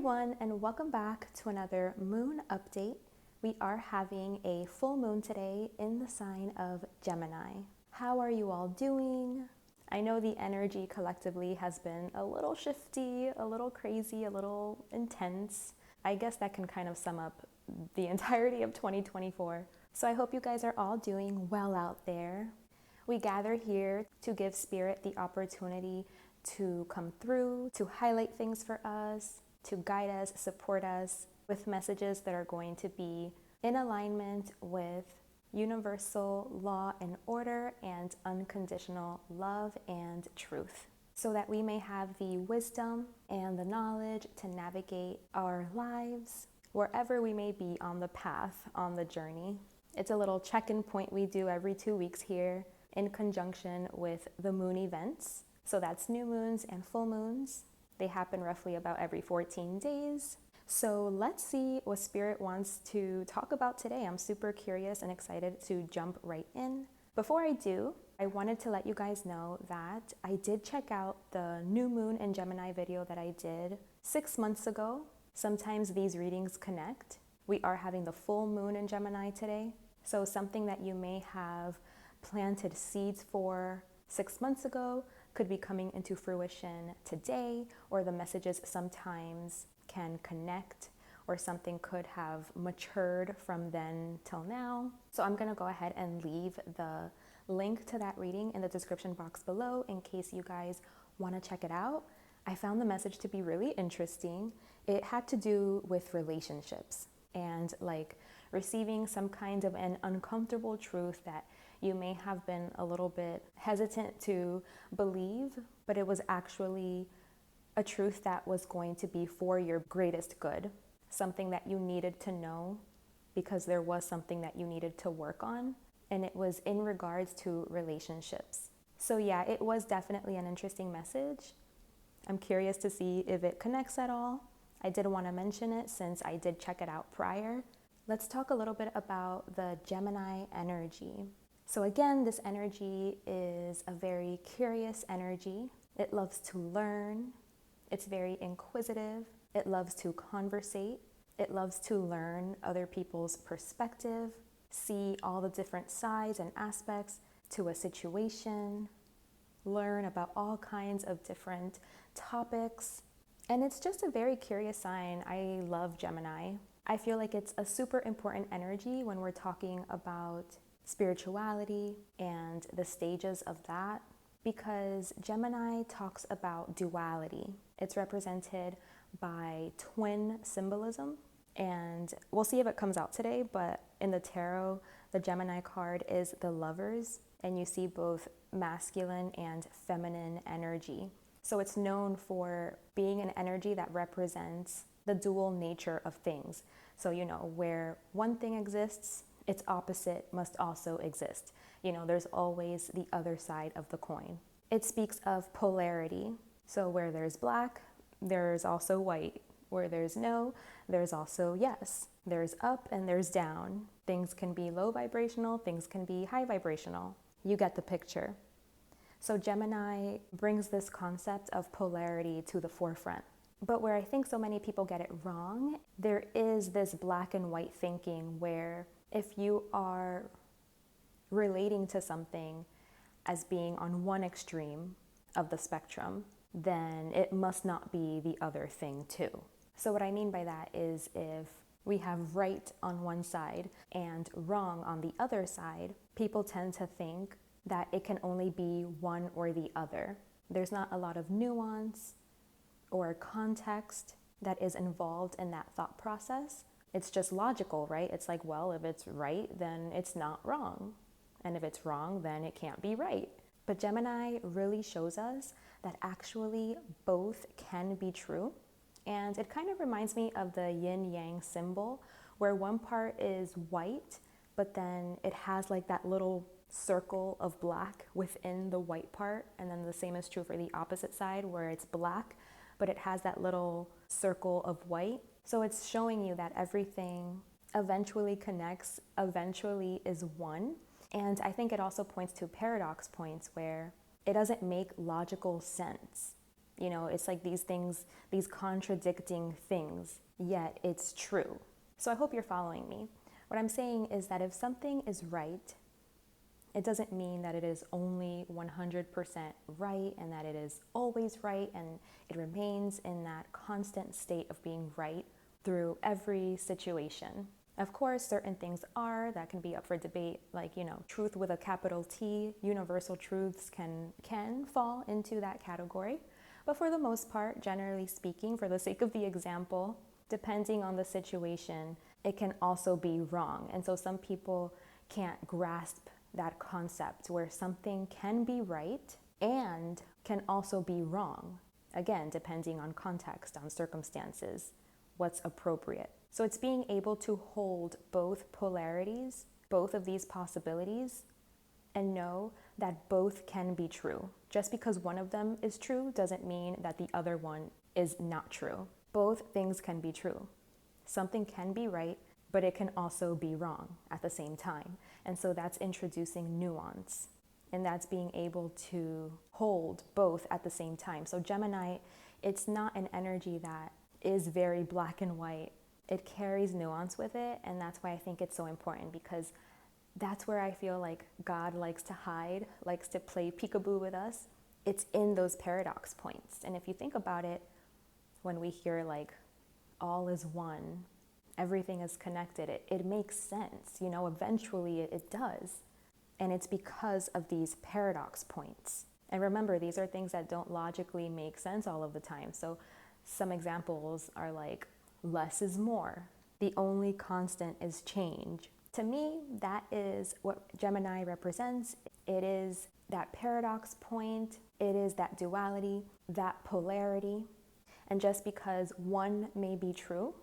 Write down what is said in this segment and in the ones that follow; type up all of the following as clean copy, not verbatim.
everyone, and welcome back to another moon update. We are having a full moon today in the sign of Gemini. How are you all doing? I know the energy collectively has been a little shifty, a little crazy, a little intense. I guess that can kind of sum up the entirety of 2024. So I hope you guys are all doing well out there. We gather here to give Spirit the opportunity to come through, to highlight things for us, to guide us, support us with messages that are going to be in alignment with universal law and order and unconditional love and truth, so that we may have the wisdom and the knowledge to navigate our lives wherever we may be on the path, on the journey. It's a little check-in point we do every 2 weeks here in conjunction with the moon events. So that's new moons and full moons. They happen roughly about every 14 days. So let's see what Spirit wants to talk about today. I'm super curious and excited to jump right in. Before I do, I wanted to let you guys know that I did check out the new moon and Gemini video that I did 6 months ago. Sometimes these readings connect. We are having the full moon in Gemini today. So something that you may have planted seeds for 6 months ago could be coming into fruition today, or the messages sometimes can connect, or something could have matured from then till now. So I'm gonna go ahead and leave the link to that reading in the description box below in case you guys wanna check it out. I found the message to be really interesting. It had to do with relationships and like receiving some kind of an uncomfortable truth that you may have been a little bit hesitant to believe, but it was actually a truth that was going to be for your greatest good, something that you needed to know because there was something that you needed to work on, and it was in regards to relationships. So yeah, it was definitely an interesting message. I'm curious to see if it connects at all. I did want to mention it since I did check it out prior. Let's talk a little bit about the Gemini energy. So again, this energy is a very curious energy. It loves to learn. It's very inquisitive. It loves to conversate. It loves to learn other people's perspective, see all the different sides and aspects to a situation, learn about all kinds of different topics. And it's just a very curious sign. I love Gemini. I feel like it's a super important energy when we're talking about spirituality and the stages of that, because Gemini talks about duality. It's represented by twin symbolism, and we'll see if it comes out today, but in the tarot, the Gemini card is the Lovers, and you see both masculine and feminine energy. So it's known for being an energy that represents the dual nature of things. So, where one thing exists, its opposite must also exist. There's always the other side of the coin. It speaks of polarity. So where there's black, there's also white. Where there's no, there's also yes. There's up and there's down. Things can be low vibrational, things can be high vibrational. You get the picture. So Gemini brings this concept of polarity to the forefront. But where I think so many people get it wrong, there is this black and white thinking where if you are relating to something as being on one extreme of the spectrum, then it must not be the other thing too. So what I mean by that is if we have right on one side and wrong on the other side, people tend to think that it can only be one or the other. There's not a lot of nuance or context that is involved in that thought process. It's just logical, right? It's like, well, if it's right, then it's not wrong. And if it's wrong, then it can't be right. But Gemini really shows us that actually both can be true. And it kind of reminds me of the yin-yang symbol, where one part is white, but then it has like that little circle of black within the white part. And then the same is true for the opposite side, where it's black, but it has that little circle of white. So it's showing you that everything eventually connects, eventually is one. And I think it also points to paradox points where it doesn't make logical sense You know, it's like these things, these contradicting things, yet it's true. So I hope you're following me. What I'm saying is that if something is right, it doesn't mean that it is only 100% right and that it is always right and it remains in that constant state of being right through every situation. Of course, certain things are that can be up for debate, like, you know, truth with a capital T, universal truths can fall into that category. But for the most part, generally speaking, for the sake of the example, depending on the situation, it can also be wrong. And so some people can't grasp that concept where something can be right and can also be wrong. Again, depending on context, on circumstances, what's appropriate. So it's being able to hold both polarities, both of these possibilities, and know that both can be true. Just because one of them is true doesn't mean that the other one is not true. Both things can be true. Something can be right, but it can also be wrong at the same time. And so that's introducing nuance, and that's being able to hold both at the same time. So Gemini, it's not an energy that is very black and white. It carries nuance with it, and that's why I think it's so important, because that's where I feel like God likes to hide, likes to play peekaboo with us. It's in those paradox points. And if you think about it, when we hear like all is one, everything is connected, it makes sense. You know, eventually it does. And it's because of these paradox points. And remember, these are things that don't logically make sense all of the time. So some examples are like, less is more. The only constant is change. To me, that is what Gemini represents. It is that paradox point. It is that duality, that polarity. And just because one may be true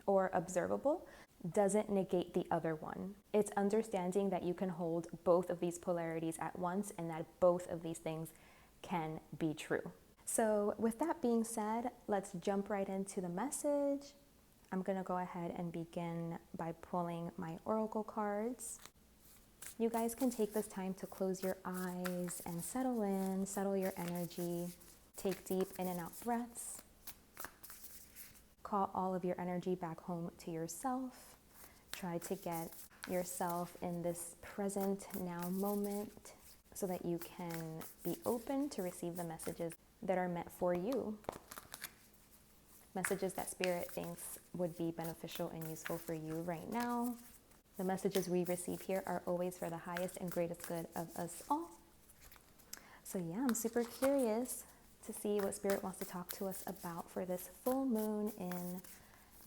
or observable doesn't negate the other one. It's understanding that you can hold both of these polarities at once and that both of these things can be true. So with that being said, let's jump right into the message. I'm going to go ahead and begin by pulling my oracle cards. You guys can take this time to close your eyes and settle in, settle your energy. Take deep in and out breaths. Call all of your energy back home to yourself. Try to get yourself in this present now moment so that you can be open to receive the messages that are meant for you. Messages that Spirit thinks would be beneficial and useful for you right now. The messages we receive here are always for the highest and greatest good of us all. So yeah, I'm super curious to see what Spirit wants to talk to us about for this full moon in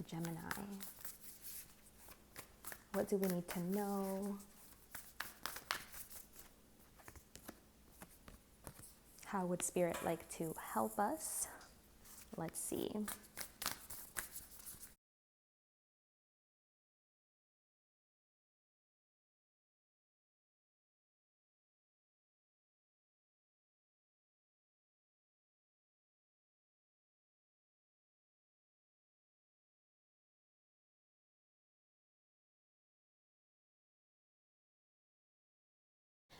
Gemini. What do we need to know? How would Spirit like to help us? Let's see.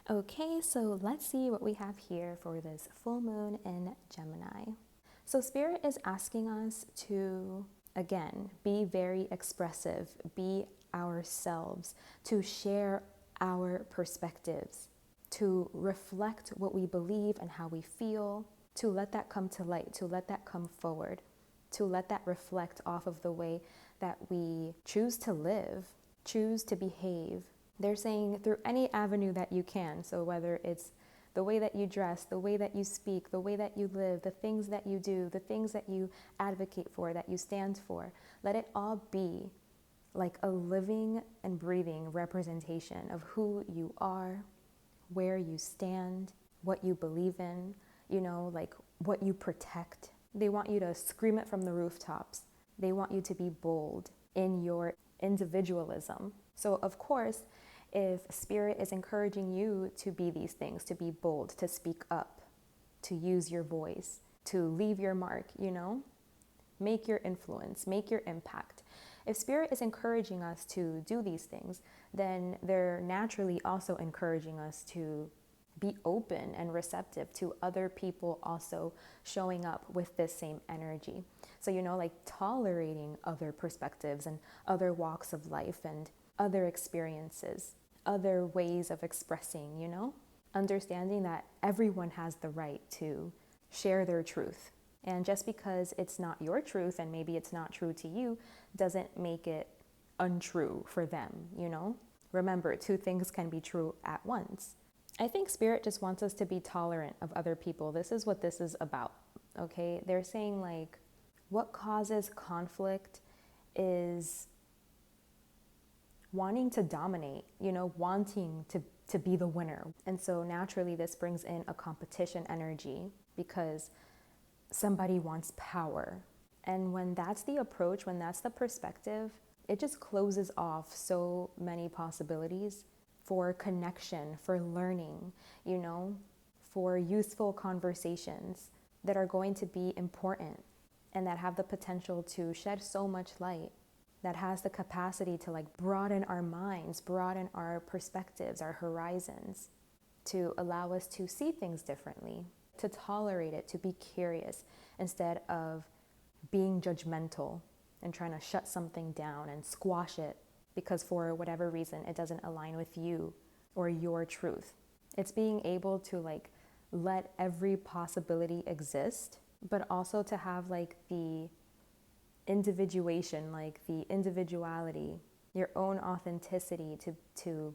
Okay, so let's see what we have here for this full moon in Gemini. So Spirit is asking us to, again, be very expressive, be ourselves, to share our perspectives, to reflect what we believe and how we feel, to let that come to light, to let that come forward, to let that reflect off of the way that we choose to live, choose to behave. They're saying through any avenue that you can. So whether it's the way that you dress, the way that you speak, the way that you live, the things that you do, the things that you advocate for, that you stand for, let it all be like a living and breathing representation of who you are, where you stand, what you believe in, you know, like what you protect. They want you to scream it from the rooftops. They want you to be bold in your individualism. So of course, if Spirit is encouraging you to be these things, to be bold, to speak up, to use your voice, to leave your mark, you know, make your influence, make your impact. If Spirit is encouraging us to do these things, then they're naturally also encouraging us to be open and receptive to other people also showing up with this same energy. So, like tolerating other perspectives and other walks of life and other experiences, other ways of expressing, understanding that everyone has the right to share their truth. And just because it's not your truth and maybe it's not true to you doesn't make it untrue for them, Remember, two things can be true at once. I think Spirit just wants us to be tolerant of other people. This is what this is about, okay? They're saying like, what causes conflict is wanting to dominate, wanting to be the winner. And so naturally this brings in a competition energy because somebody wants power. And when that's the approach, when that's the perspective, it just closes off so many possibilities for connection, for learning, for useful conversations that are going to be important and that have the potential to shed so much light, that has the capacity to like broaden our minds, broaden our perspectives, our horizons, to allow us to see things differently, to tolerate it, to be curious instead of being judgmental and trying to shut something down and squash it because for whatever reason it doesn't align with you or your truth. It's being able to like let every possibility exist, but also to have like the individuation, like the individuality, your own authenticity to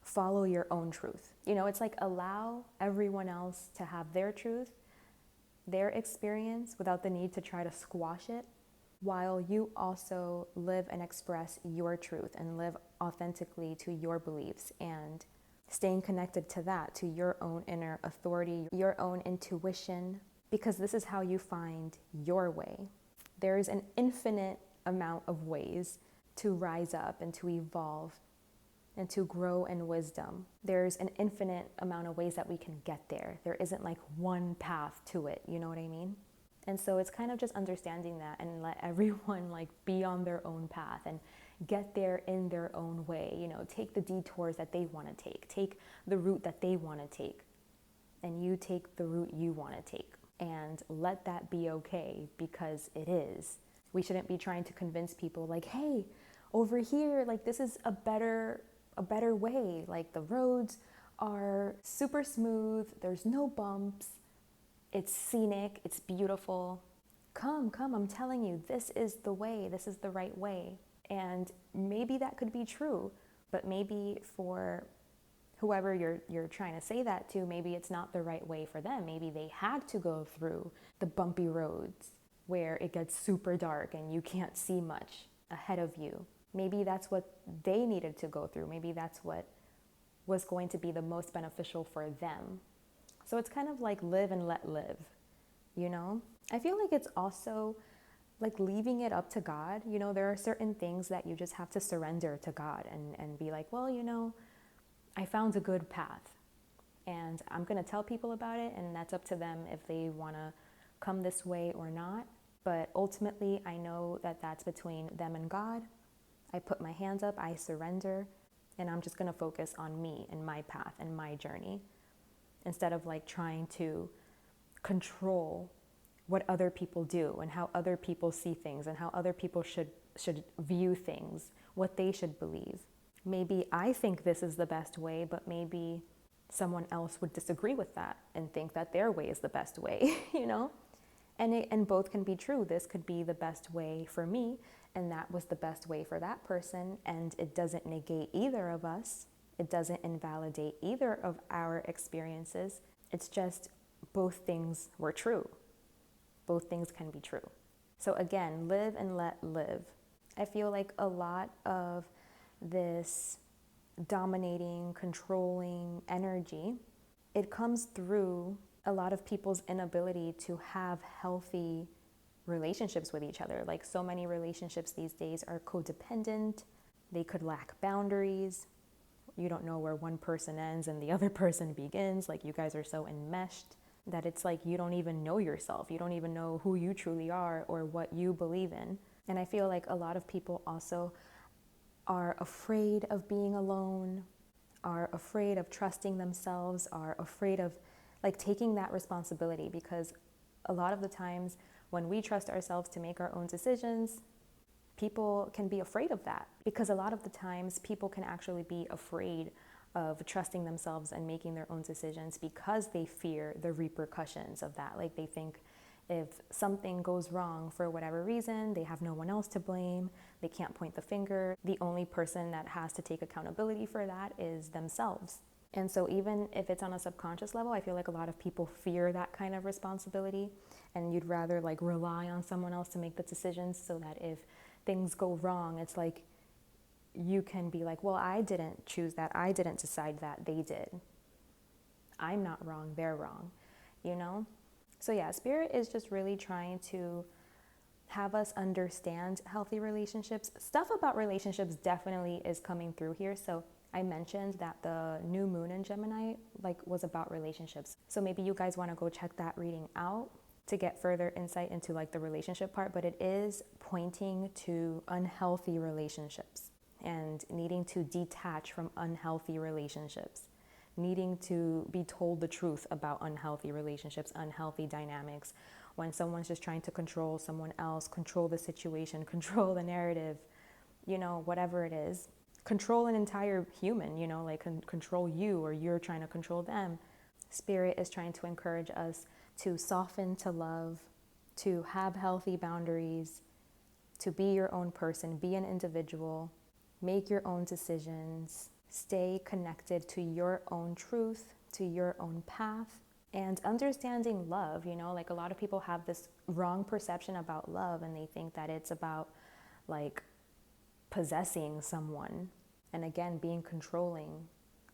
follow your own truth. It's like allow everyone else to have their truth, their experience without the need to try to squash it, while you also live and express your truth and live authentically to your beliefs and staying connected to that, to your own inner authority, your own intuition, because this is how you find your way. There's an infinite amount of ways to rise up and to evolve and to grow in wisdom. There's an infinite amount of ways that we can get there. There isn't like one path to it, you know what I mean? And so it's kind of just understanding that and let everyone like be on their own path and get there in their own way, take the detours that they want to take the route that they want to take, and you take the route you want to take. And let that be okay, because it is. We shouldn't be trying to convince people like, hey, over here, like this is a better way. Like the roads are super smooth, there's no bumps, it's scenic, it's beautiful. Come, I'm telling you, this is the way, this is the right way. And maybe that could be true, but maybe for whoever you're trying to say that to, maybe it's not the right way for them. Maybe they had to go through the bumpy roads where it gets super dark and you can't see much ahead of you. Maybe that's what they needed to go through. Maybe that's what was going to be the most beneficial for them. So it's kind of like live and let live, I feel like it's also like leaving it up to God. There are certain things that you just have to surrender to God and be like, well, I found a good path and I'm going to tell people about it, and that's up to them if they want to come this way or not. But ultimately, I know that that's between them and God. I put my hands up, I surrender, and I'm just going to focus on me and my path and my journey instead of like trying to control what other people do and how other people see things and how other people should view things, what they should believe. Maybe I think this is the best way, but maybe someone else would disagree with that and think that their way is the best way, And both can be true. This could be the best way for me, and that was the best way for that person, and it doesn't negate either of us. It doesn't invalidate either of our experiences. It's just both things were true. Both things can be true. So again, live and let live. I feel like a lot of this dominating, controlling energy, it comes through a lot of people's inability to have healthy relationships with each other. Like so many relationships these days are codependent. They could lack boundaries. You don't know where one person ends and the other person begins. Like you guys are so enmeshed that it's like you don't even know yourself. You don't even know who you truly are or what you believe in. And I feel like a lot of people also are afraid of being alone, are afraid of trusting themselves, are afraid of like taking that responsibility, because a lot of the times when we trust ourselves to make our own decisions, people can be afraid of that, because a lot of the times people can actually be afraid of trusting themselves and making their own decisions because they fear the repercussions of that. Like they think if something goes wrong for whatever reason, they have no one else to blame. They can't point the finger. The only person that has to take accountability for that is themselves. And so even if it's on a subconscious level, I feel like a lot of people fear that kind of responsibility, and you'd rather like rely on someone else to make the decisions, so that if things go wrong, it's like you can be like, well, I didn't choose that. I didn't decide that. They did. I'm not wrong. They're wrong, you know? So yeah, Spirit is just really trying to have us understand healthy relationships. Stuff about relationships definitely is coming through here. So I mentioned that the new moon in Gemini was about relationships. So maybe you guys want to go check that reading out to get further insight into the relationship part, but it is pointing to unhealthy relationships and needing to detach from unhealthy relationships, needing to be told the truth about unhealthy relationships, unhealthy dynamics, when someone's just trying to control someone else, control the situation, control the narrative, whatever it is, control an entire human, control you, or you're trying to control them. Spirit is trying to encourage us to soften to love, to have healthy boundaries, to be your own person, be an individual, make your own decisions, stay connected to your own truth, to your own path, and understanding love. A lot of people have this wrong perception about love, and they think that it's about possessing someone and again being controlling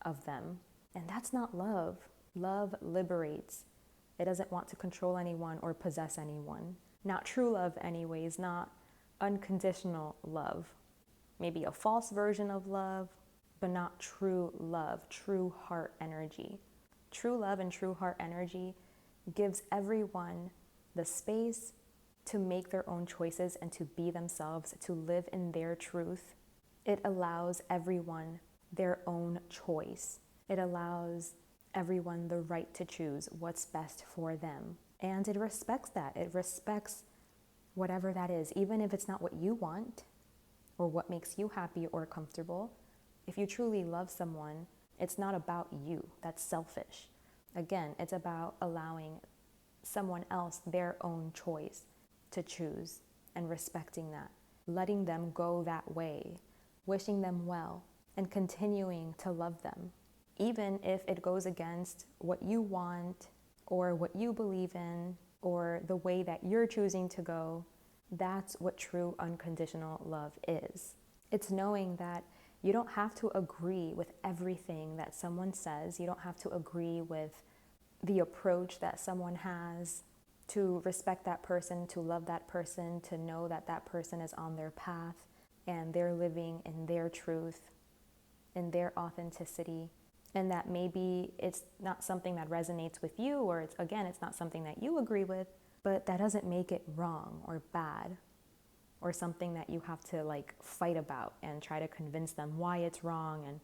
of them. And that's not love. Love liberates. It doesn't want to control anyone or possess anyone. Not true love anyways, not unconditional love. Maybe a false version of love, but not true love, true heart energy. True love and true heart energy gives everyone the space to make their own choices and to be themselves, to live in their truth. It allows everyone their own choice. It allows everyone the right to choose what's best for them. And it respects that. It respects whatever that is, even if it's not what you want or what makes you happy or comfortable. If you truly love someone, it's not about you. That's selfish. Again, it's about allowing someone else their own choice to choose and respecting that, letting them go that way, wishing them well, and continuing to love them. Even if it goes against what you want or what you believe in or the way that you're choosing to go, that's what true unconditional love is. It's knowing that you don't have to agree with everything that someone says. You don't have to agree with the approach that someone has, to respect that person, to love that person, to know that that person is on their path and they're living in their truth, in their authenticity, and that maybe it's not something that resonates with you, or it's not something that you agree with, but that doesn't make it wrong or bad or something that you have to fight about and try to convince them why it's wrong and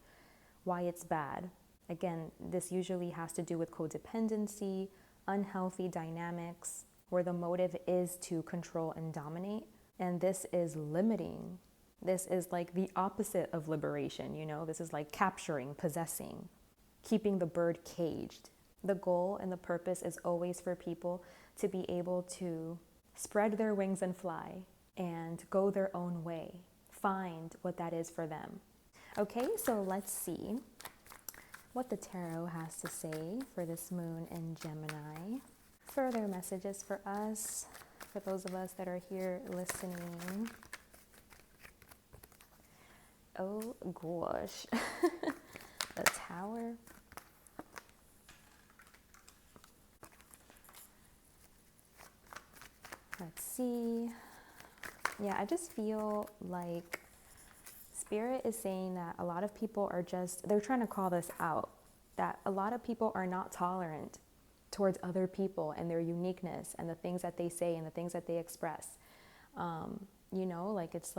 why it's bad. Again, this usually has to do with codependency, unhealthy dynamics, where the motive is to control and dominate. And this is limiting. This is the opposite of liberation, This is capturing, possessing, keeping the bird caged. The goal and the purpose is always for people to be able to spread their wings and fly and go their own way, find what that is for them. Okay, so let's see what the tarot has to say for this moon in Gemini. Further messages for us, for those of us that are here listening. Oh gosh, the Tower. Let's see. Yeah, I just feel like Spirit is saying that a lot of people are they're trying to call this out, that a lot of people are not tolerant towards other people and their uniqueness and the things that they say and the things that they express. It's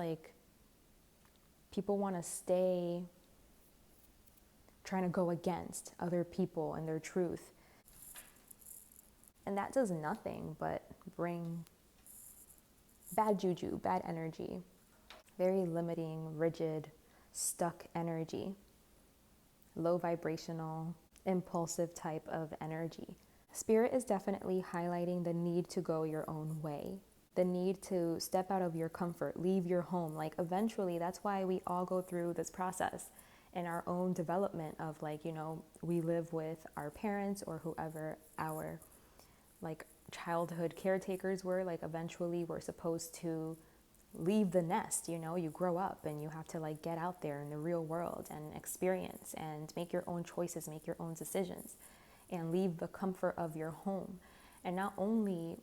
people want to stay trying to go against other people and their truth. And that does nothing but bring bad juju, bad energy, very limiting, rigid, stuck energy, low vibrational, impulsive type of energy. Spirit is definitely highlighting the need to go your own way, the need to step out of your comfort, leave your home. Like eventually, that's why we all go through this process in our own development of like, you know, we live with our parents or whoever our like childhood caretakers were. Like eventually we're supposed to leave the nest, you know, you grow up and you have to like get out there in the real world and experience and make your own choices, make your own decisions, and leave the comfort of your home. And not only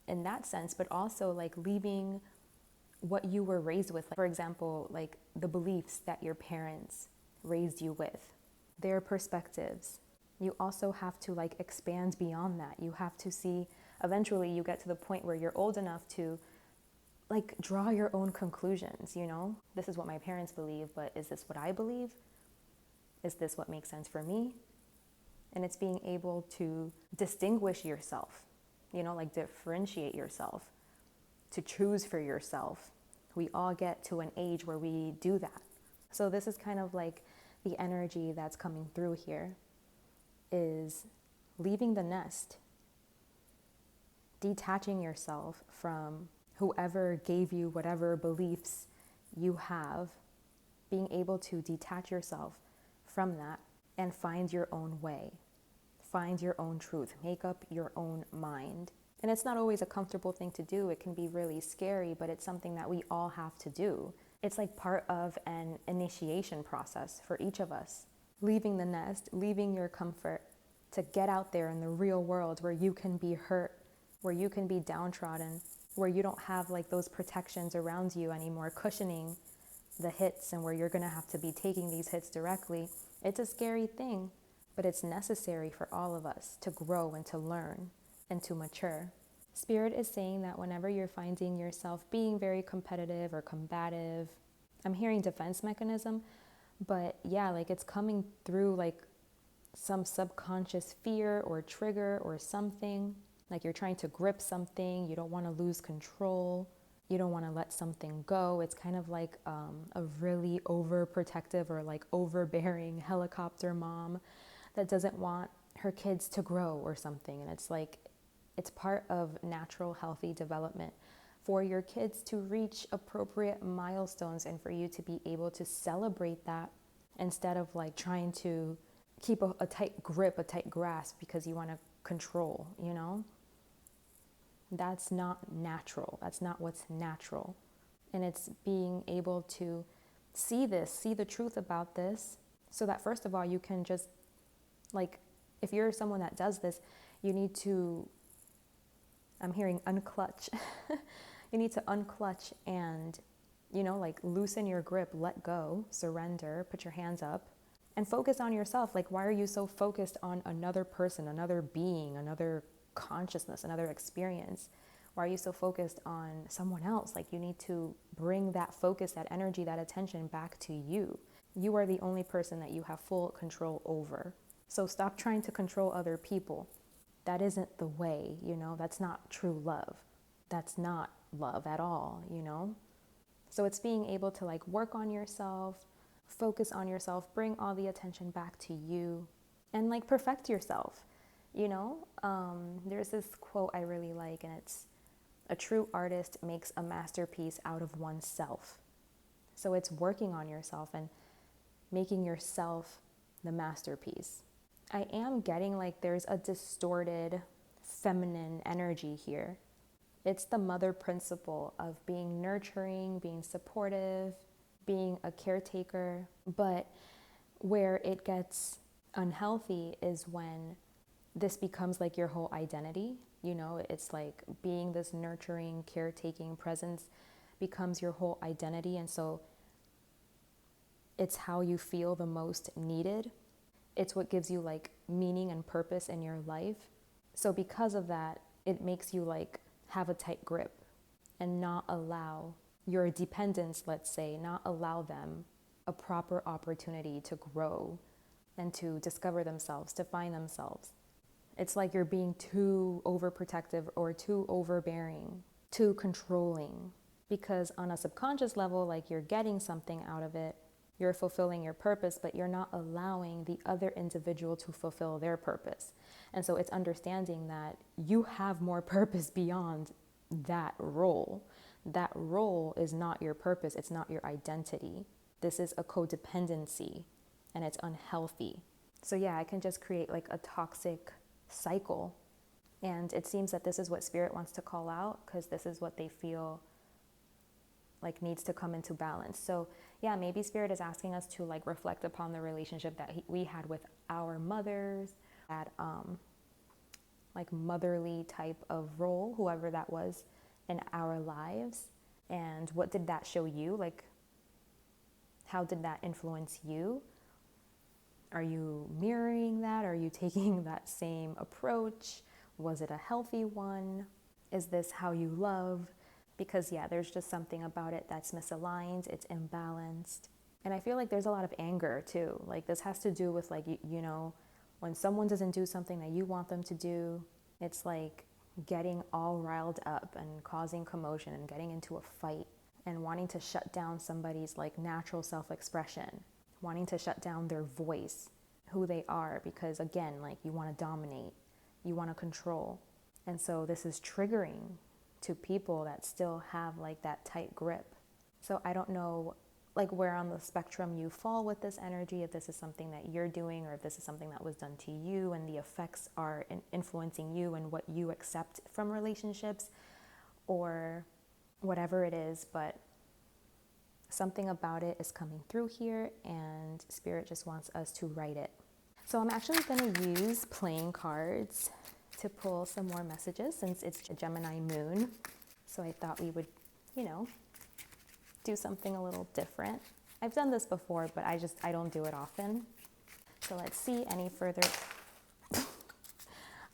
in that sense, but also like leaving what you were raised with. Like, for example, like the beliefs that your parents raised you with, their perspectives. You also have to like expand beyond that. You have to see, eventually you get to the point where you're old enough to like draw your own conclusions, you know? This is what my parents believe, but is this what I believe? Is this what makes sense for me? And it's being able to distinguish yourself, you know, like differentiate yourself, to choose for yourself. We all get to an age where we do that. So this is kind of like the energy that's coming through here, is leaving the nest, detaching yourself from whoever gave you whatever beliefs you have, being able to detach yourself from that and find your own way, find your own truth, make up your own mind. And it's not always a comfortable thing to do. It can be really scary, but it's something that we all have to do. It's like part of an initiation process for each of us. Leaving the nest, leaving your comfort to get out there in the real world where you can be hurt, where you can be downtrodden, where you don't have like those protections around you anymore, cushioning the hits, and where you're gonna have to be taking these hits directly. It's a scary thing, but it's necessary for all of us to grow and to learn and to mature. Spirit is saying that whenever you're finding yourself being very competitive or combative, I'm hearing defense mechanism, but yeah, like it's coming through like some subconscious fear or trigger or something. Like you're trying to grip something, you don't want to lose control, you don't want to let something go. It's kind of like a really overprotective or like overbearing helicopter mom that doesn't want her kids to grow or something. And it's like, it's part of natural, healthy development for your kids to reach appropriate milestones and for you to be able to celebrate that instead of like trying to keep a tight grip, a tight grasp because you want to control, you know? That's not natural. That's not what's natural. And it's being able to see this, see the truth about this, so that first of all, you can just, like, if you're someone that does this, you need to, I'm hearing unclutch. You need to unclutch and, you know, like loosen your grip, let go, surrender, put your hands up, and focus on yourself. Like, why are you so focused on another person, another being, another consciousness, another experience? Why are you so focused on someone else? Like, you need to bring that focus, that energy, that attention back to you. You are the only person that you have full control over. So stop trying to control other people. That isn't the way, you know? That's not true love. That's not love at all, you know? So it's being able to like work on yourself, focus on yourself, bring all the attention back to you, and like perfect yourself, you know? There's this quote I really like, and it's, a true artist makes a masterpiece out of oneself. So it's working on yourself and making yourself the masterpiece. I am getting like there's a distorted feminine energy here. It's the mother principle of being nurturing, being supportive, being a caretaker. But where it gets unhealthy is when this becomes like your whole identity. You know, it's like being this nurturing, caretaking presence becomes your whole identity. And so it's how you feel the most needed. It's what gives you like meaning and purpose in your life. So because of that, it makes you like have a tight grip and not allow your dependents, let's say, not allow them a proper opportunity to grow and to discover themselves, to find themselves. It's like you're being too overprotective or too overbearing, too controlling, because on a subconscious level, like you're getting something out of it, you're fulfilling your purpose, but you're not allowing the other individual to fulfill their purpose. And so it's understanding that you have more purpose beyond that role. That role is not your purpose. It's not your identity. This is a codependency, and it's unhealthy. So yeah, I can just create like a toxic cycle. And it seems that this is what Spirit wants to call out, because this is what they feel like needs to come into balance. So yeah, maybe Spirit is asking us to like reflect upon the relationship that we had with our mothers, that like motherly type of role, whoever that was in our lives. And what did that show you? Like, how did that influence you? Are you mirroring that? Are you taking that same approach? Was it a healthy one? Is this how you love? Because yeah, there's just something about it that's misaligned, it's imbalanced. And I feel like there's a lot of anger too. Like this has to do with like, you know, when someone doesn't do something that you want them to do, it's like getting all riled up and causing commotion and getting into a fight and wanting to shut down somebody's like natural self-expression, wanting to shut down their voice, who they are, because again, like you want to dominate, you want to control. And so this is triggering to people that still have like that tight grip. So I don't know like where on the spectrum you fall with this energy, if this is something that you're doing or if this is something that was done to you and the effects are influencing you and what you accept from relationships or whatever it is, but something about it is coming through here and Spirit just wants us to write it. So I'm actually going to use playing cards to pull some more messages since it's a Gemini moon. So I thought we would, you know, do something a little different. I've done this before, but I don't do it often. So let's see any further.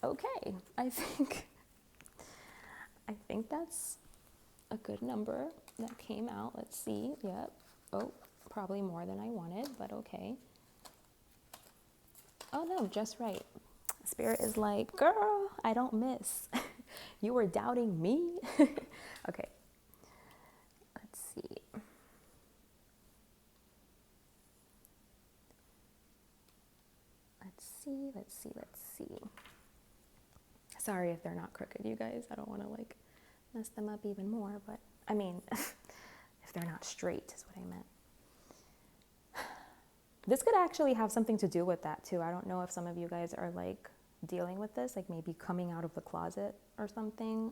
Okay, I think that's a good number that came out. Let's see. Yep. Oh, probably more than I wanted, but okay. Oh no, just right. Spirit is like, girl, I don't miss. You were doubting me? Okay. Let's see. Let's see. Sorry if they're not crooked, you guys. I don't want to like mess them up even more, but I mean, if they're not straight is what I meant. This could actually have something to do with that too. I don't know if some of you guys are like dealing with this, like maybe coming out of the closet or something,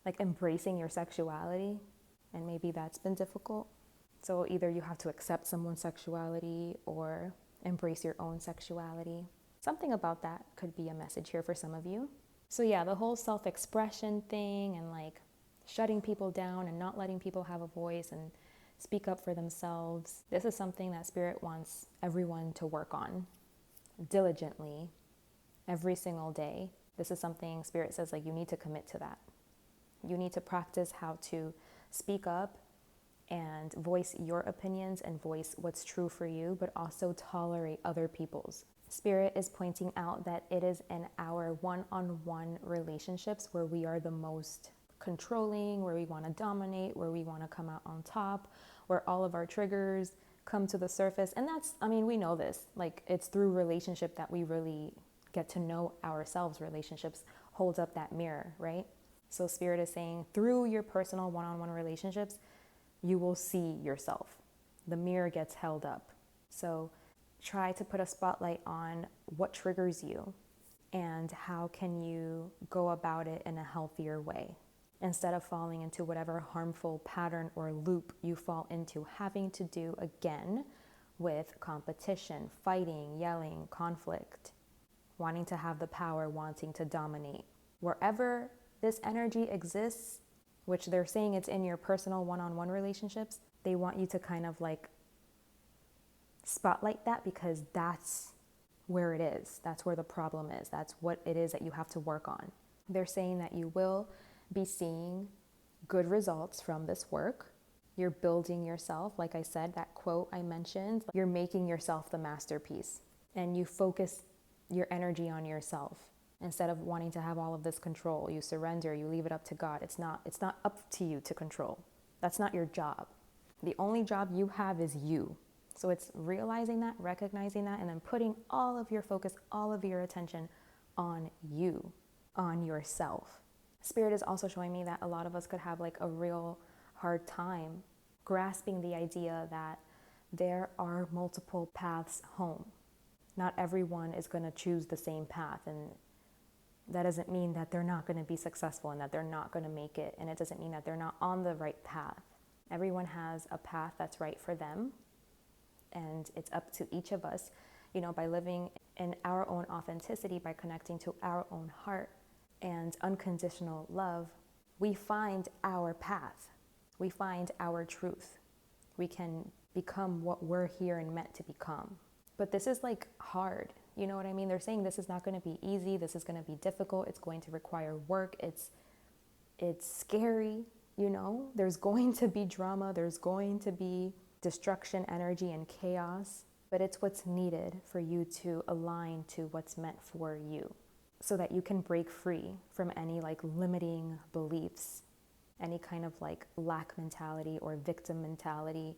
like embracing your sexuality, and maybe that's been difficult. So either you have to accept someone's sexuality or embrace your own sexuality. Something about that could be a message here for some of you. So yeah, the whole self-expression thing and like shutting people down and not letting people have a voice and speak up for themselves. This is something that Spirit wants everyone to work on diligently every single day. This is something Spirit says like you need to commit to that. You need to practice how to speak up and voice your opinions and voice what's true for you, but also tolerate other people's. Spirit is pointing out that it is in our one-on-one relationships where we are the most controlling, where we want to dominate, where we want to come out on top, where all of our triggers come to the surface. And that's, I mean, we know this, like it's through relationship that we really get to know ourselves. Relationships hold up that mirror, right? So Spirit is saying through your personal one-on-one relationships, you will see yourself. The mirror gets held up. So try to put a spotlight on what triggers you and how can you go about it in a healthier way, instead of falling into whatever harmful pattern or loop you fall into, having to do again with competition, fighting, yelling, conflict, wanting to have the power, wanting to dominate. Wherever this energy exists, which they're saying it's in your personal one-on-one relationships, they want you to kind of like spotlight that, because that's where it is. That's where the problem is. That's what it is that you have to work on. They're saying that you will be seeing good results from this work. You're building yourself. Like I said, that quote I mentioned, you're making yourself the masterpiece, and you focus your energy on yourself. Instead of wanting to have all of this control, you surrender, you leave it up to God. It's not up to you to control. That's not your job. The only job you have is you. So it's realizing that, recognizing that, and then putting all of your focus, all of your attention on you, on yourself. Spirit is also showing me that a lot of us could have like a real hard time grasping the idea that there are multiple paths home. Not everyone is going to choose the same path, and that doesn't mean that they're not going to be successful and that they're not going to make it, and it doesn't mean that they're not on the right path. Everyone has a path that's right for them, and it's up to each of us, by living in our own authenticity, by connecting to our own heart and unconditional love, we find our path. We find our truth. We can become what we're here and meant to become. But this is like hard. You know what I mean? They're saying this is not going to be easy. This is going to be difficult. It's going to require work. It's scary. There's going to be drama. There's going to be destruction, energy, and chaos. But it's what's needed for you to align to what's meant for you, so that you can break free from any like limiting beliefs, any kind of like lack mentality or victim mentality,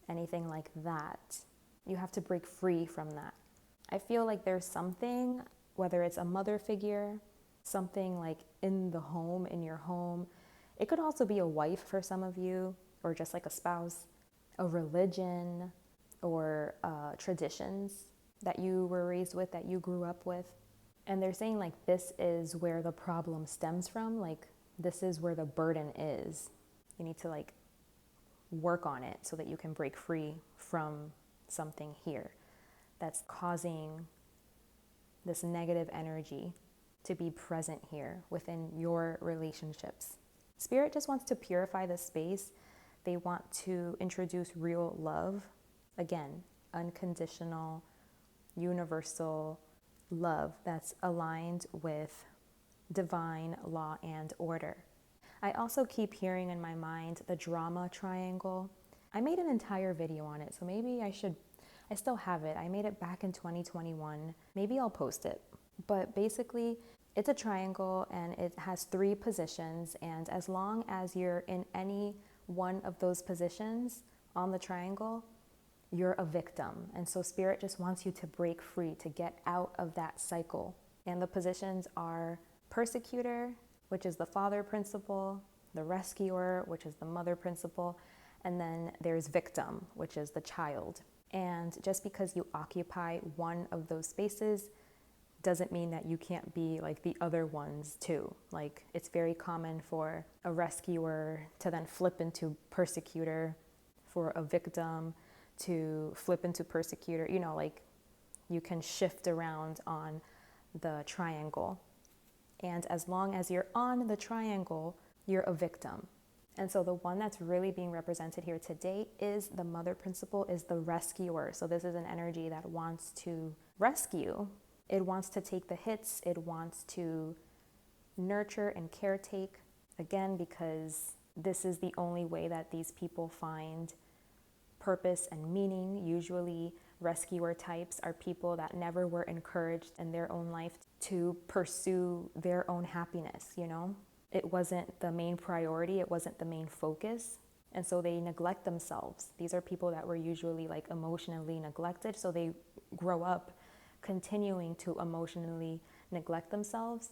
anything like that. You have to break free from that. I feel like there's something, whether it's a mother figure, something like in the home, in your home. It could also be a wife for some of you, or just like a spouse, a religion, or traditions that you were raised with, that you grew up with. And they're saying like this is where the problem stems from. Like this is where the burden is. You need to like work on it so that you can break free from something here that's causing this negative energy to be present here within your relationships. Spirit just wants to purify the space. They want to introduce real love. Again, unconditional, universal love that's aligned with divine law and order. I also keep hearing in my mind the drama triangle. I made an entire video on it, so maybe I still have it. I made it back in 2021. Maybe I'll post it. But basically, it's a triangle and it has 3 positions, and as long as you're in any one of those positions on the triangle, you're a victim. And so Spirit just wants you to break free, to get out of that cycle. And the positions are persecutor, which is the father principle, the rescuer, which is the mother principle, and then there's victim, which is the child. And just because you occupy one of those spaces doesn't mean that you can't be like the other ones too. Like it's very common for a rescuer to then flip into persecutor, for a victim to flip into persecutor. Like you can shift around on the triangle. And as long as you're on the triangle, you're a victim. And so the one that's really being represented here today is the mother principle, is the rescuer. So this is an energy that wants to rescue. It wants to take the hits. It wants to nurture and caretake, again, because this is the only way that these people find purpose and meaning. Usually rescuer types are people that never were encouraged in their own life to pursue their own happiness, It wasn't the main priority. It wasn't the main focus. And so they neglect themselves. These are people that were usually like emotionally neglected. So they grow up continuing to emotionally neglect themselves.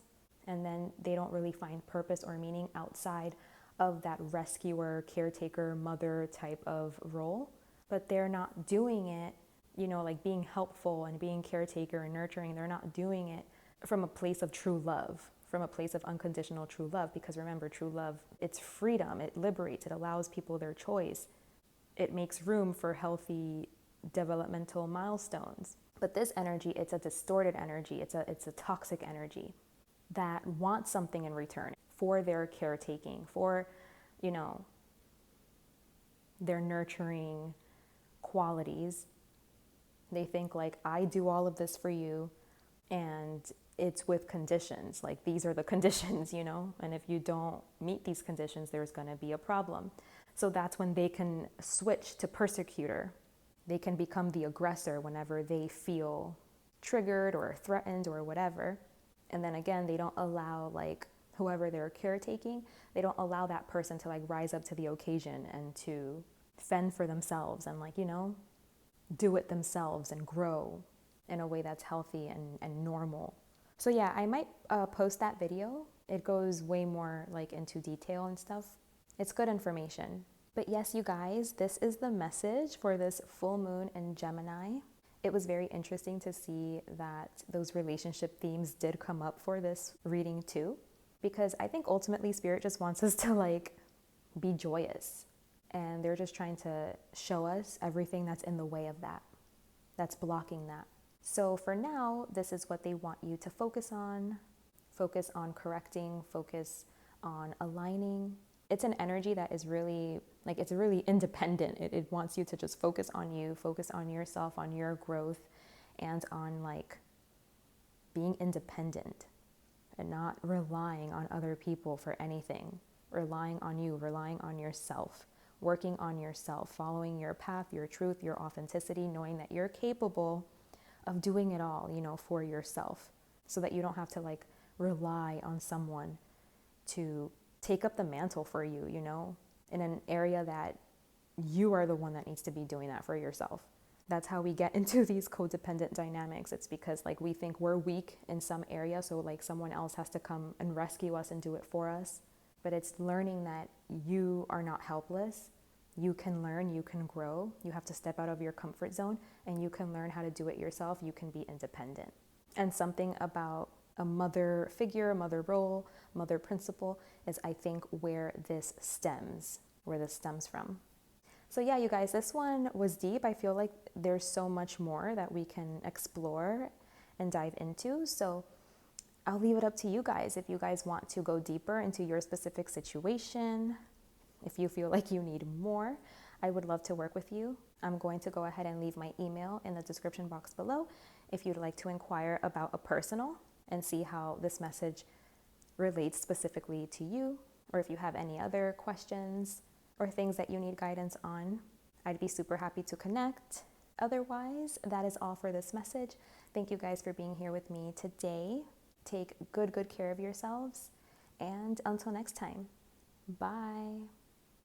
And then they don't really find purpose or meaning outside of that rescuer, caretaker, mother type of role. But they're not doing it, like being helpful and being caretaker and nurturing. They're not doing it from a place of true love, from a place of unconditional true love. Because remember, true love, it's freedom, it liberates, it allows people their choice. It makes room for healthy developmental milestones. But this energy, it's a distorted energy, it's a toxic energy that wants something in return for their caretaking, for, their nurturing qualities. They think like, I do all of this for you, and it's with conditions. Like, these are the conditions, you know, and if you don't meet these conditions, there's going to be a problem. So that's when they can switch to persecutor. They can become the aggressor whenever they feel triggered or threatened or whatever. And then again, they don't allow, like, whoever they're caretaking, they don't allow that person to, like, rise up to the occasion and to fend for themselves and, like, you know, do it themselves and grow in a way that's healthy and normal. So yeah, I might post that video. It goes way more, like, into detail and stuff. It's good information. But yes, you guys, this is the message for this full moon in Gemini. It was very interesting to see that those relationship themes did come up for this reading too, because I think ultimately Spirit just wants us to, like, be joyous. And they're just trying to show us everything that's in the way of that, that's blocking that. So for now, this is what they want you to focus on correcting, focus on aligning. It's an energy that is really, like, it's really independent. It wants you to just focus on you, focus on yourself, on your growth, and on, like, being independent and not relying on other people for anything, relying on you, relying on yourself, working on yourself, following your path, your truth, your authenticity, knowing that you're capable of doing it all, you know, for yourself, so that you don't have to, like, rely on someone to take up the mantle for you, you know, in an area that you are the one that needs to be doing that for yourself. That's how we get into these codependent dynamics. It's because, like, we think we're weak in some area, so, like, someone else has to come and rescue us and do it for us. But it's learning that you are not helpless. You can learn, you can grow. You have to step out of your comfort zone and you can learn how to do it yourself. You can be independent. And something about a mother figure, a mother role, mother principle is, I think, where this stems from. So yeah, you guys, this one was deep. I feel like there's so much more that we can explore and dive into. So I'll leave it up to you guys. If you guys want to go deeper into your specific situation, if you feel like you need more, I would love to work with you. I'm going to go ahead and leave my email in the description box below if you'd like to inquire about a personal and see how this message relates specifically to you, or if you have any other questions or things that you need guidance on. I'd be super happy to connect. Otherwise, that is all for this message. Thank you guys for being here with me today. Take good care of yourselves. And until next time, bye.